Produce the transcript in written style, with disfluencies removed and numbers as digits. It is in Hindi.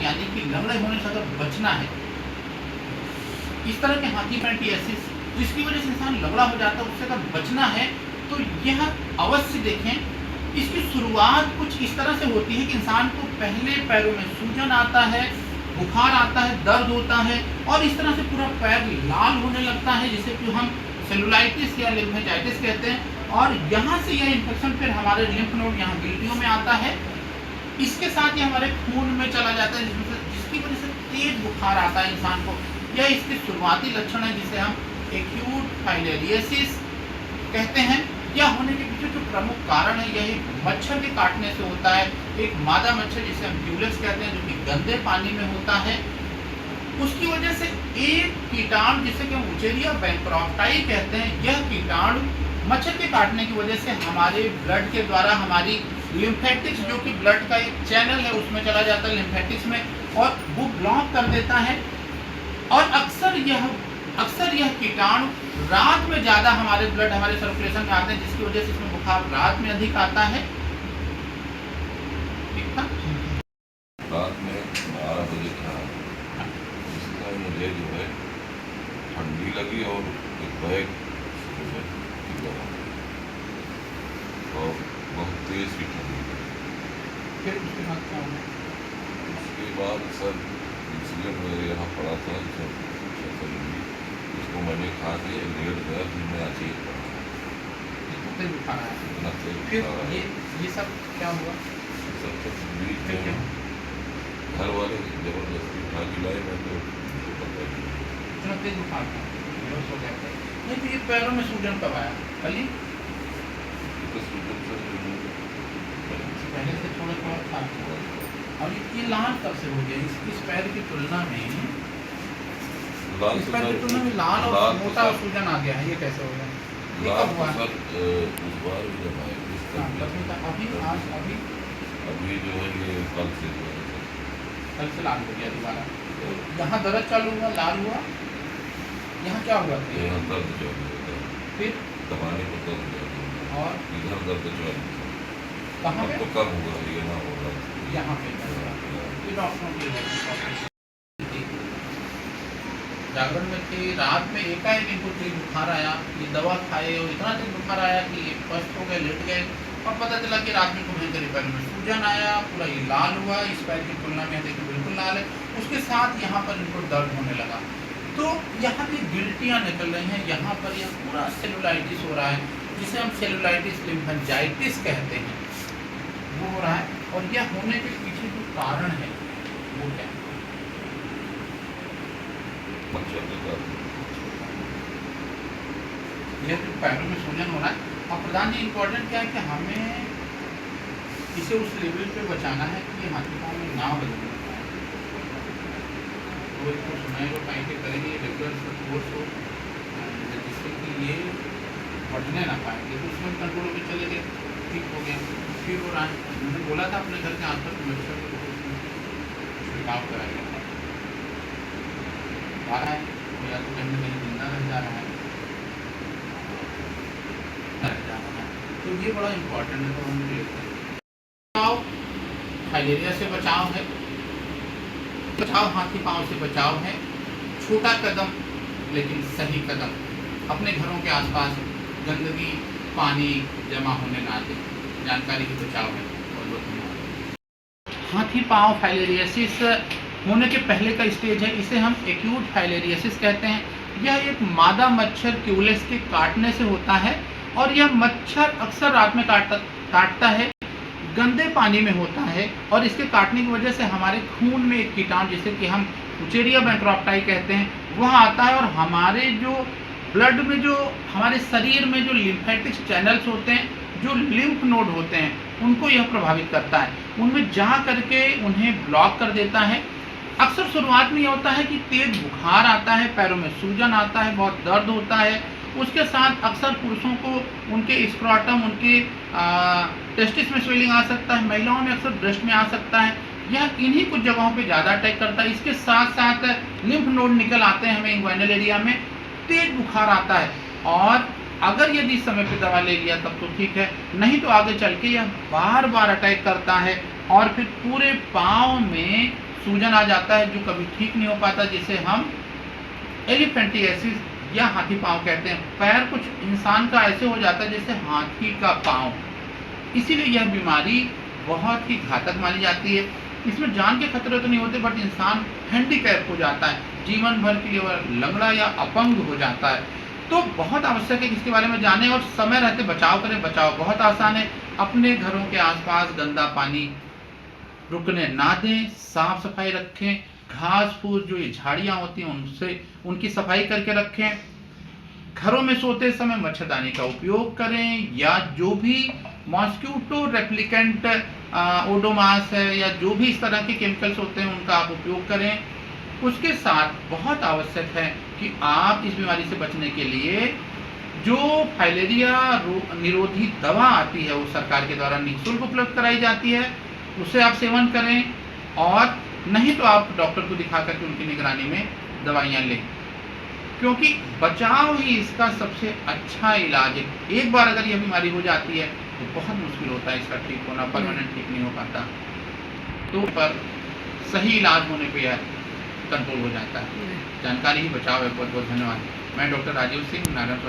यानी कि लंगड़े होने से अगर बचना है, इस तरह के हाथीपैंटियासिस जिसकी वजह से इंसान लंगड़ा हो जाता है, उससे अगर बचना है तो यह अवश्य देखें। इसकी शुरुआत कुछ इस तरह से होती है कि इंसान को पहले पैरों में सूजन आता है, बुखार आता है, दर्द होता है और इस तरह से पूरा पैर लाल होने लगता है, जिसे कि हम सेलुलाइटिस या लिम्फेजाइटिस कहते हैं। और यहाँ से यह इन्फेक्शन फिर हमारे लिम्फ नोड यहाँ गिल्टियों में आता है, इसके साथ ही हमारे खून में चला जाता है, जिसकी वजह से तेज बुखार आता है इंसान को। यह इसके शुरुआती लक्षण है, जिसे हम एक्यूट फाइलेरियासिस कहते हैं। यह होने के पीछे जो प्रमुख कारण है, यही मच्छर के काटने से होता है। एक मादा मच्छर जिसे हम क्यूलेक्स कहते हैं, जो कि गंदे पानी में होता है, उसकी वजह से एक कीटाणु जिसे कि हम उचेरिया बैंक्रोफ्टाई कहते हैं, यह कीटाणु मच्छर के काटने की वजह से हमारे ब्लड के द्वारा हमारी लिम्फेटिक्स, जो कि ब्लड का एक चैनल है, उसमें चला जाता है लिम्फेटिक्स में, और वो ब्लॉक कर देता है। और अक्सर यह कीटाणु रात में ज़्यादा हमारे ब्लड हमारे सर्कुलेशन में आते हैं, जिसकी वजह से इसमें बुखार रात में अधिक आता है। ठीक था? रात में 12 बजे था, जिसमें मुझे जो है ठंडी लगी और एक बैग और बहुत तेज की ठंडी लगी। फिर उसके बाद क्या हुआ? उसके बाद सर इंसुलिन मेरे यहाँ पड़ा था, उसको मैंने खा के लेट गया, फिर मैं अचेत पड़ा। इतना बुखार आया। इतना तेज फिर बुखार आया। ये सब क्या हुआ? सब बीच फिर क्या? में घर वाले जबरदस्ती उठा के लाए, मैं तो मुझे पता ही नहीं। इतना तेज बुखार था, बेहोश हो गया था। नहीं तो ये पैरों में सूजन कब आया? कल ही? तो सूजन से पहले से थोड़ा था। और ये लाल कब से हो गया? इस पैर की तुलना में लाल इस पैर की तुलना में लाल और मोटा और सूजन आ गया है, ये कैसे हो गया? ये लाल कब हुआ? सर उस बार भी जब आए इस हाँ, तरह तभी था। अभी जो है ये कल से जो है कल से लाल हो गया दोबारा। तो यहाँ दर्द चालू हुआ, लाल हुआ, यहाँ क्या हुआ सर, फिर? यहाँ दर्द जो है फिर दबाने को दर्द जो है और इधर दर्द जो है कहाँ अब पे? तो कम होगा, ये ना होगा। यहाँ पे ये डॉक्टरों की जागरण में थी, रात में एकाएक इनको तेज बुखार आया, ये दवा खाए और इतना तेज बुखार आया कि ये स्वस्थ हो गए, लेट गए। और पता चला कि रात में को भयंकर पैर में सूजन आया, पूरा ये लाल हुआ, इस पैर की तुलना में देखिए बिल्कुल लाल है। उसके साथ यहाँ पर इनको दर्द होने लगा, तो यहाँ पे गिल्टियाँ निकल रही हैं, यहाँ पर यह पूरा सेलुलाइटिस हो रहा है, जिसे हम सेलुलाइटिस लिम्फेजाइटिस कहते हैं, वो हो रहा है। और यह होने के पीछे जो कारण है वो क्या है? मच्छर के कारण यह जो पैरों में सूजन हो रहा है। और प्रधान जी इम्पोर्टेंट क्या है कि हमें इसे उस लेवल पे बचाना है कि ये हाथी पाँव में ना बदले। तो इसको सुनाई को टाइम पे करेंगे, रेगुलर कोर्स हो, जिससे कि ये बढ़ने ना पाएंगे, तो उसमें कंट्रोल होकर चले गए, ठीक हो गया। फिर हो रहा है, मैंने बोला था अपने घर के आसपास मच्छर को छिड़काव कराया था, आ रहा है या तो कहीं ना कहीं जिंदा रह जा रहा है, तो ये बड़ा इम्पोर्टेंट है। तो हम लेते हैं बचाव, फाइलेरिया से बचाव है, बचाव हाथी पाँव से बचाव है। छोटा कदम लेकिन सही कदम, अपने घरों के आसपास गंदगी पानी जमा होने ना दें, जानकारी की बचाव है। बहुत बहुत धन्यवाद। हाथी पाँव फाइलेरियासिस होने के पहले का स्टेज है, इसे हम एक्यूट फाइलेरियासिस कहते हैं। यह एक मादा मच्छर क्यूलेक्स के काटने से होता है और यह मच्छर अक्सर रात में काटता है, गंदे पानी में होता है और इसके काटने की वजह से हमारे खून में एक कीटाणु जिसे कि हम उचेरिया बैंक्रोफ्टाई कहते हैं वह आता है और हमारे जो ब्लड में जो हमारे शरीर में जो लिम्फेटिक्स चैनल्स होते हैं, जो लिम्फ नोड होते हैं, उनको यह प्रभावित करता है, उनमें जा करके उन्हें ब्लॉक कर देता है। अक्सर शुरुआत में यह होता है कि तेज बुखार आता है, पैरों में सूजन आता है, बहुत दर्द होता है। उसके साथ अक्सर पुरुषों को उनके स्क्रोटम, उनके टेस्टिस में स्वेलिंग आ सकता है, महिलाओं में अक्सर ब्रेस्ट में आ सकता है। यह इन्हीं कुछ जगहों पे ज़्यादा अटैक करता है। इसके साथ साथ लिम्फ नोड निकल आते हैं हमें इंग्वाइनल एरिया में, तेज बुखार आता है और अगर यदि समय पे दवा ले लिया तब तो ठीक है, नहीं तो आगे चल के यह बार बार अटैक करता है और फिर पूरे पाँव में सूजन आ जाता है जो कभी ठीक नहीं हो पाता, जिसे हम एलिफेंटियासिस या हाथी पाँव कहते हैं। पैर कुछ इंसान का ऐसे हो जाता है जैसे हाथी का पाँव। इसीलिए यह बीमारी बहुत ही घातक मानी जाती है। इसमें जान के खतरे तो नहीं होते, बट इंसान हैंडीकैप हो जाता है, जीवन भर के लिए वह लंगड़ा या अपंग हो जाता है। तो बहुत आवश्यक है कि इसके बारे में जानें और समय रहते बचाव करें। बचाव बहुत आसान है, अपने घरों के आसपास गंदा पानी रुकने ना दें, साफ सफाई रखें, घास फूस जो ये झाड़ियाँ होती हैं उनसे उनकी सफाई करके रखें। घरों में सोते समय मच्छरदानी का उपयोग करें, या जो भी मॉस्क्यूटो रेप्लिकेंट ओडोमास है या जो भी इस तरह के केमिकल्स होते हैं उनका आप उपयोग करें। उसके साथ बहुत आवश्यक है कि आप इस बीमारी से बचने के लिए जो फाइलेरिया निरोधी दवा आती है वो सरकार के द्वारा निःशुल्क उपलब्ध कराई जाती है, उसे आप सेवन करें, और नहीं तो आप डॉक्टर को दिखा करके उनकी निगरानी में दवाइयाँ लें, क्योंकि बचाव ही इसका सबसे अच्छा इलाज है। एक बार अगर यह बीमारी हो जाती है तो बहुत मुश्किल होता है इसका ठीक होना, परमानेंट ठीक नहीं हो पाता। तो पर सही इलाज होने पे यह कंट्रोल हो जाता है। जानकारी ही बचाव है। बहुत बहुत धन्यवाद। मैं डॉक्टर राजीव सिंह, नारायण